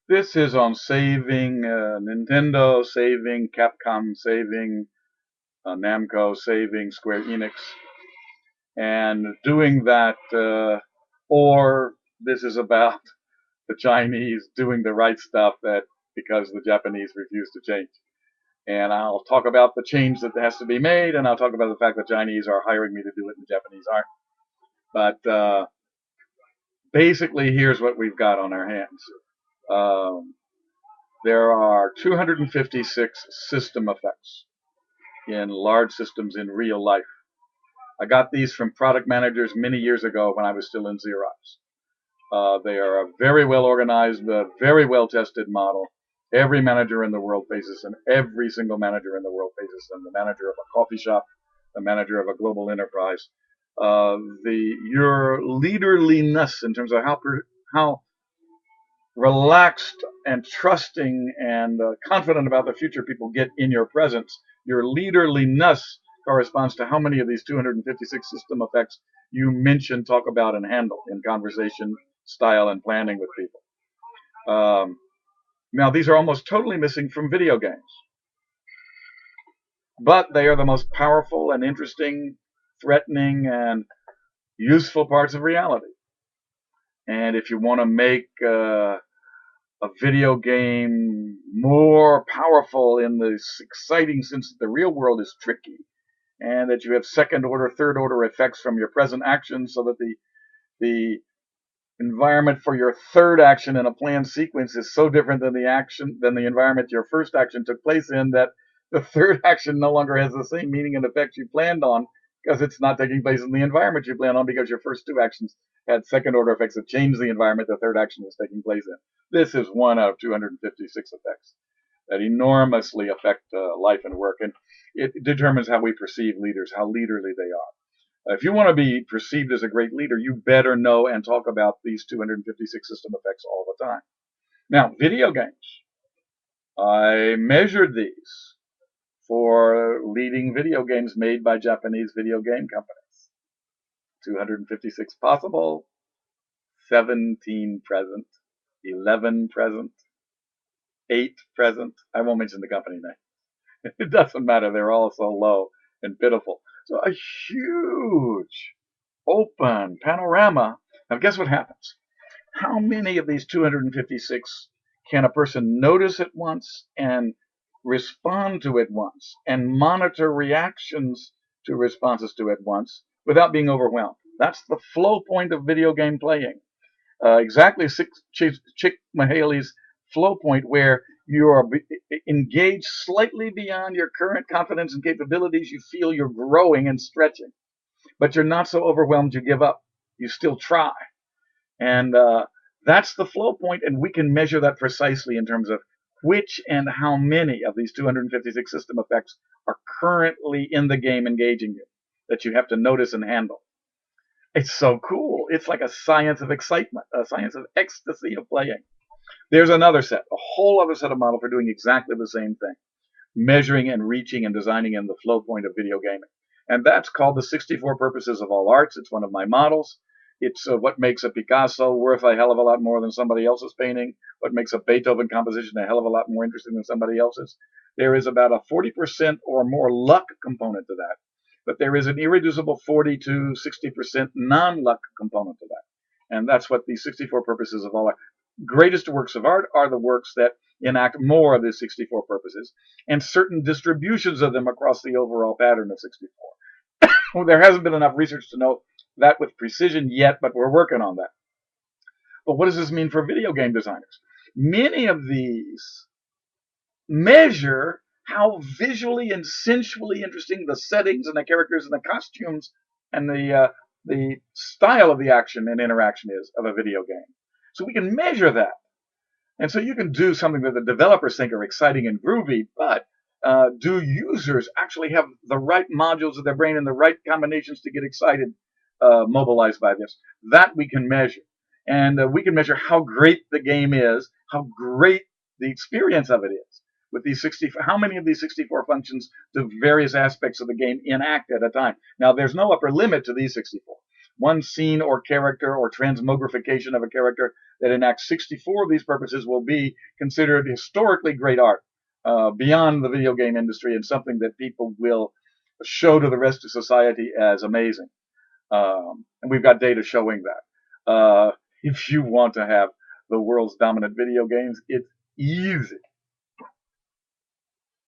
This is on saving Nintendo, saving Capcom, saving Namco, saving Square Enix, and doing that, or this is about the Chinese doing the right stuff that because the Japanese refuse to change. And I'll talk about the change that has to be made, and I'll talk about the fact that Chinese are hiring me to do it and the Japanese aren't. But basically, here's what we've got on our hands. There are 256 system effects in large systems in real life. I got these from product managers many years ago when I was still in Xerox. They are a very well organized, very well tested model. Every manager in the world faces them. Every single manager in the world faces them. The manager of a coffee shop, the manager of a global enterprise. Your leaderliness in terms of how relaxed and trusting and confident about the future people get in your presence. Your leaderliness corresponds to how many of these 256 system effects you mention, talk about, and handle in conversation, style, and planning with people. Now, these are almost totally missing from video games, but they are the most powerful and interesting, threatening, and useful parts of reality. And if you want to make a video game more powerful in this exciting sense that the real world is tricky, and that you have second order, third order effects from your present actions, so that the environment for your third action in a planned sequence is so different than the environment your first action took place in, that the third action no longer has the same meaning and effect you planned on, because it's not taking place in the environment you planned on, because your first two actions had second order effects that changed the environment the third action was taking place in. This is one out of 256 effects that enormously affect life and work, and it determines how we perceive leaders, how leaderly they are. If you want to be perceived as a great leader, you better know and talk about these 256 system effects all the time. Now, video games. I measured these for leading video games made by Japanese video game companies. 256 possible, 17 present, 11 present, 8 present. I won't mention the company name. It doesn't matter. They're all so low and pitiful. So a huge open panorama. Now guess what happens? How many of these 256 can a person notice at once and respond to at once and monitor reactions to responses to at once without being overwhelmed? That's the flow point of video game playing. Exactly Chick Mahaley's flow point, where you are engaged slightly beyond your current confidence and capabilities. You feel you're growing and stretching, but you're not so overwhelmed you give up. You still try. And that's the flow point, and we can measure that precisely in terms of which and how many of these 256 system effects are currently in the game engaging you, that you have to notice and handle. It's so cool. It's like a science of excitement, a science of ecstasy of playing. There's another set, a whole other set of model for doing exactly the same thing, measuring and reaching and designing in the flow point of video gaming. And that's called the 64 Purposes of All Arts. It's one of my models. It's what makes a Picasso worth a hell of a lot more than somebody else's painting, what makes a Beethoven composition a hell of a lot more interesting than somebody else's. There is about a 40% or more luck component to that, but there is an irreducible 40 to 60% non-luck component to that. And that's what the 64 Purposes of All Art. Greatest works of art are the works that enact more of the 64 purposes, and certain distributions of them across the overall pattern of 64. Well, there hasn't been enough research to know that with precision yet, but we're working on that. But what does this mean for video game designers? Many of these measure how visually and sensually interesting the settings and the characters and the costumes and the style of the action and interaction is of a video game. So we can measure that. And so you can do something that the developers think are exciting and groovy, but do users actually have the right modules of their brain and the right combinations to get excited, mobilized by this? That we can measure. And we can measure how great the game is, how great the experience of it is. With these 64, how many of these 64 functions do various aspects of the game enact at a time? Now, there's no upper limit to these 64. one scene or character or transmogrification of a character that enacts 64 of these purposes will be considered historically great art beyond the video game industry, and something that people will show to the rest of society as amazing. And we've got data showing that. If you want to have the world's dominant video games, it's easy.